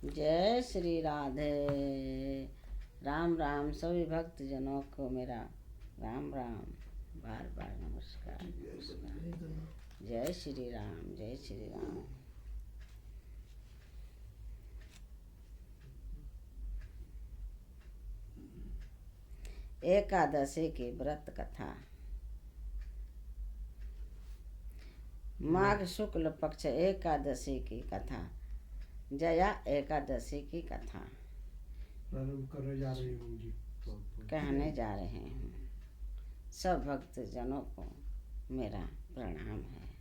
जय श्री राधे। राम राम सभी भक्त जनों को मेरा राम राम, बार बार नमस्कार। जय श्री राम, जय श्री राम। एकादशी की व्रत कथा। माघ शुक्ल पक्ष एकादशी की कथा, जया एकादशी की कथा कहने जा रहे हैं। सब भक्त जनों को मेरा प्रणाम है।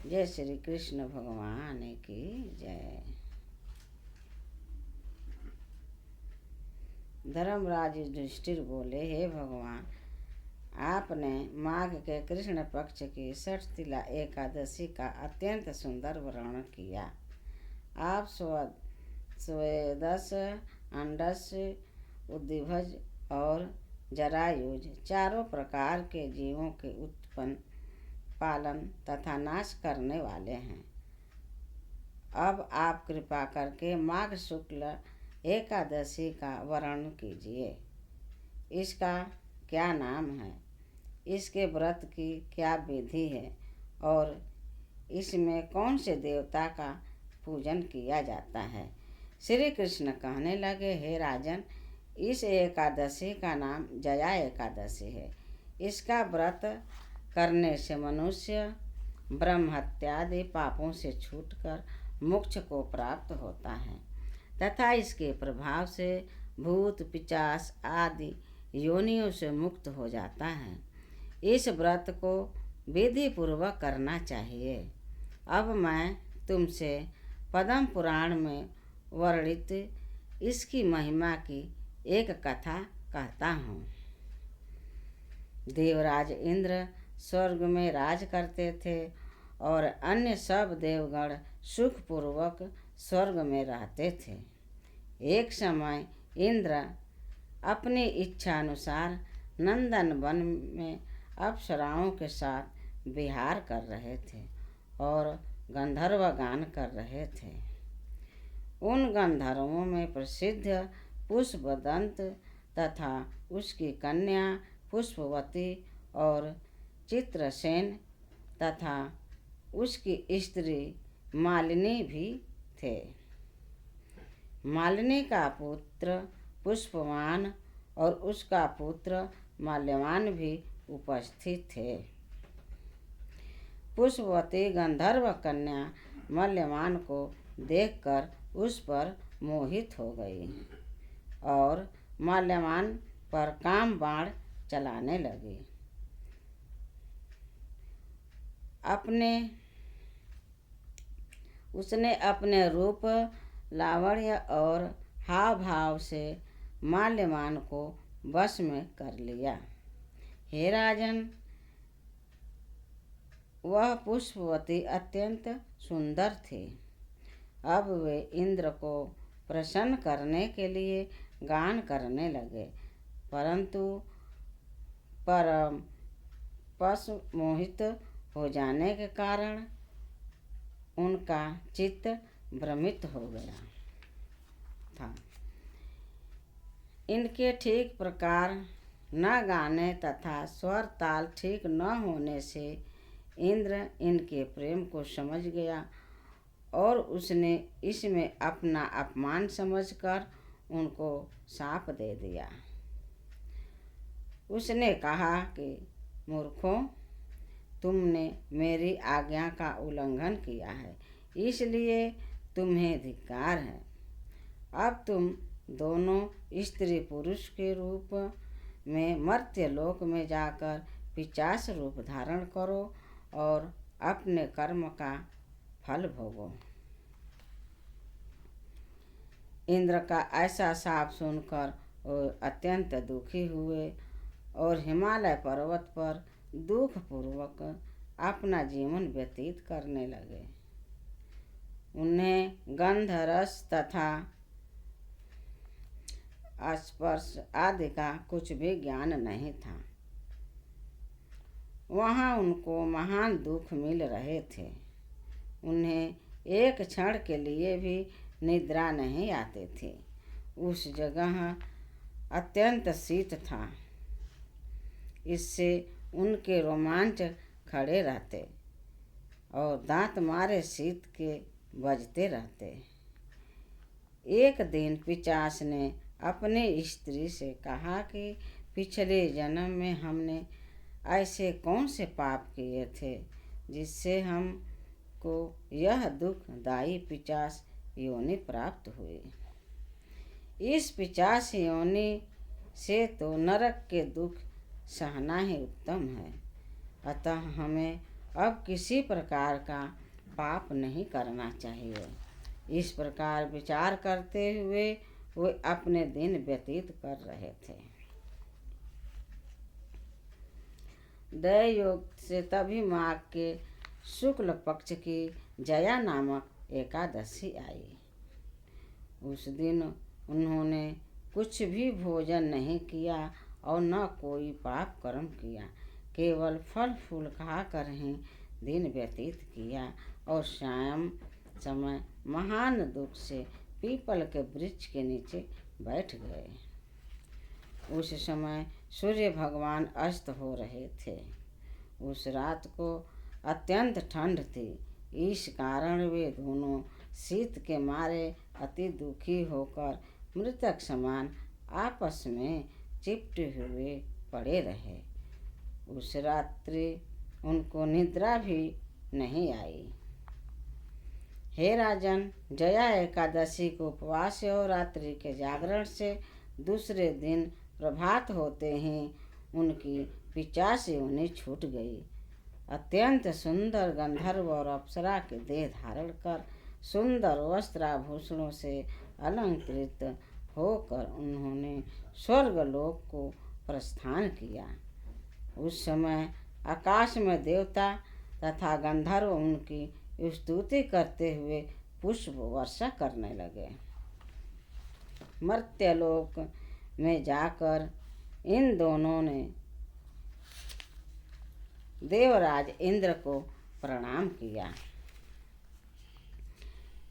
जय श्री कृष्ण भगवान की जय। धर्मराज युधिष्ठिर बोले, हे भगवान, आपने माघ के कृष्ण पक्ष की षष्ठिला एकादशी का अत्यंत सुंदर वर्णन किया। आप स्वेदस, अंडस, उद्भिज और जरायुज चारों प्रकार के जीवों के उत्पन्न, पालन तथा नाश करने वाले हैं। अब आप कृपा करके माघ शुक्ल एकादशी का वर्णन कीजिए। इसका क्या नाम है, इसके व्रत की क्या विधि है और इसमें कौन से देवता का पूजन किया जाता है। श्री कृष्ण कहने लगे, हे राजन, इस एकादशी का नाम जया एकादशी है। इसका व्रत करने से मनुष्य ब्रह्म हत्यादि पापों से छूटकर मोक्ष को प्राप्त होता है तथा इसके प्रभाव से भूत पिशाच आदि योनियों से मुक्त हो जाता है। इस व्रत को विधि पूर्वक करना चाहिए। अब मैं तुमसे पद्म पुराण में वर्णित इसकी महिमा की एक कथा कहता हूँ। देवराज इंद्र स्वर्ग में राज करते थे और अन्य सब देवगण सुखपूर्वक स्वर्ग में रहते थे। एक समय इंद्र अपनी इच्छा अनुसार नंदन वन में अप्सराओं के साथ विहार कर रहे थे और गंधर्व गान कर रहे थे। उन गंधर्वों में प्रसिद्ध पुष्पदंत तथा उसकी कन्या पुष्पवती और चित्रसेन तथा उसकी स्त्री मालिनी भी थे। मालिनी का पुत्र पुष्पवान और उसका पुत्र माल्यवान भी उपस्थित थे। पुष्पवती गंधर्व कन्या माल्यवान को देखकर उस पर मोहित हो गई और माल्यवान पर काम बाण चलाने लगी। उसने अपने रूप, लावण्य और हाव भाव से माल्यवान को वश में कर लिया। हे राजन, वह पुष्पवती अत्यंत सुंदर थी। अब वे इंद्र को प्रसन्न करने के लिए गान करने लगे, परंतु परम पशु मोहित हो जाने के कारण उनका चित्त भ्रमित हो गया था। इनके ठीक प्रकार न गाने तथा स्वर ताल ठीक न होने से इंद्र इनके प्रेम को समझ गया और उसने इसमें अपना अपमान समझकर उनको शाप दे दिया। उसने कहा कि मूर्खों, तुमने मेरी आज्ञा का उल्लंघन किया है, इसलिए तुम्हें धिक्कार है। अब तुम दोनों स्त्री पुरुष के रूप में मर्त्य लोक में जाकर पिशाच रूप धारण करो और अपने कर्म का फल भोगो। इंद्र का ऐसा शाप सुनकर वो अत्यंत दुखी हुए और हिमालय पर्वत पर दुख पूर्वक अपना जीवन व्यतीत करने लगे। उन्हें गंध, रस तथा स्पर्श आदि का कुछ भी ज्ञान नहीं था। वहाँ उनको महान दुख मिल रहे थे। उन्हें एक क्षण के लिए भी निद्रा नहीं आती थी। उस जगह अत्यंत शीत था, इससे उनके रोमांच खड़े रहते और दांत मारे शीत के बजते रहते। एक दिन पिशाच ने अपनी स्त्री से कहा कि पिछले जन्म में हमने ऐसे कौन से पाप किए थे जिससे हमको यह दुखदायी पिशाच योनि प्राप्त हुई। इस पिशाच योनि से तो नरक के दुख सहना ही उत्तम है। अतः हमें अब किसी प्रकार का पाप नहीं करना चाहिए। इस प्रकार विचार करते हुए वे अपने दिन व्यतीत कर रहे थे। दय योग से तभी माघ के शुक्ल पक्ष की जया नामक एकादशी आई। उस दिन उन्होंने कुछ भी भोजन नहीं किया और न कोई पाप कर्म किया, केवल फल फूल खाकर ही दिन व्यतीत किया और शाम समय महान दुख से पीपल के वृक्ष के नीचे बैठ गए। उस समय सूर्य भगवान अस्त हो रहे थे। उस रात को अत्यंत ठंड थी, इस कारण वे दोनों शीत के मारे अति दुखी होकर मृतक समान आपस में चिपटे हुए पड़े रहे। उस रात्रि उनको निद्रा भी नहीं आई। हे राजन, जया एकादशी को उपवास और रात्रि के जागरण से दूसरे दिन प्रभात होते ही उनकी पिशाच योनि छूट गई। अत्यंत सुंदर गंधर्व और अप्सरा के देह धारण कर सुंदर वस्त्राभूषणों से अलंकृत होकर उन्होंने स्वर्गलोक को प्रस्थान किया। उस समय आकाश में देवता तथा गंधर्व उनकी स्तुति करते हुए पुष्प वर्षा करने लगे। मर्त्यलोक में जाकर इन दोनों ने देवराज इंद्र को प्रणाम किया।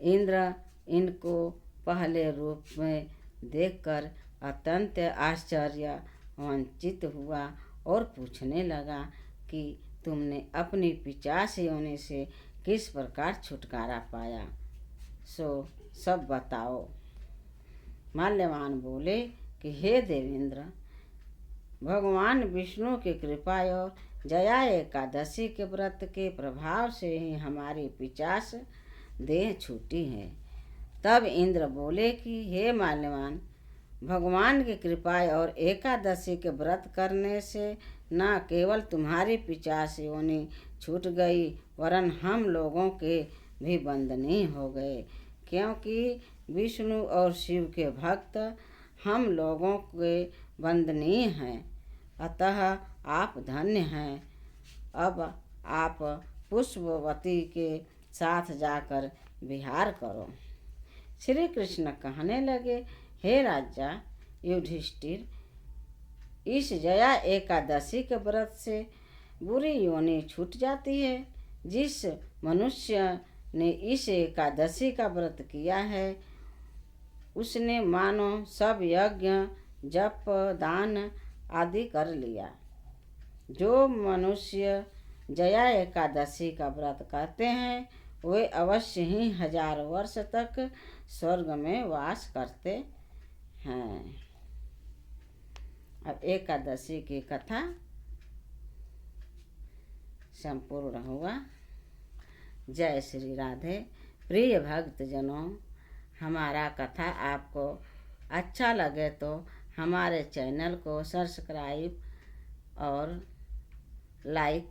इंद्र इनको पहले रूप में देखकर अत्यंत आश्चर्यचकित हुआ और पूछने लगा कि तुमने अपनी पिशाच योनि से किस प्रकार छुटकारा पाया, सो सब बताओ। माल्यवान बोले कि हे देवेंद्र, भगवान विष्णु की कृपा और जया एकादशी के व्रत के प्रभाव से ही हमारी पिशाच देह छूटी है। तब इंद्र बोले कि हे माल्यवान, भगवान की कृपा और एकादशी के व्रत करने से न केवल तुम्हारी पिशाच योनि छूट गई, वरन हम लोगों के भी बंदनीय हो गए, क्योंकि विष्णु और शिव के भक्त हम लोगों के वंदनीय हैं। अतः आप धन्य हैं। अब आप पुष्पवती के साथ जाकर विहार करो। श्री कृष्ण कहने लगे, हे राजा युधिष्ठिर, इस जया एकादशी के व्रत से बुरी योनि छूट जाती है। जिस मनुष्य ने इस एकादशी का व्रत किया है, उसने मानो सब यज्ञ जप दान आदि कर लिया। जो मनुष्य जया एकादशी का व्रत करते हैं, वे अवश्य ही 1000 वर्ष तक स्वर्ग में वास करते हैं। अब एकादशी की कथा संपूर्ण हुआ। जय श्री राधे। प्रिय भक्तजनों, हमारा कथा आपको अच्छा लगे तो हमारे चैनल को सब्सक्राइब और लाइक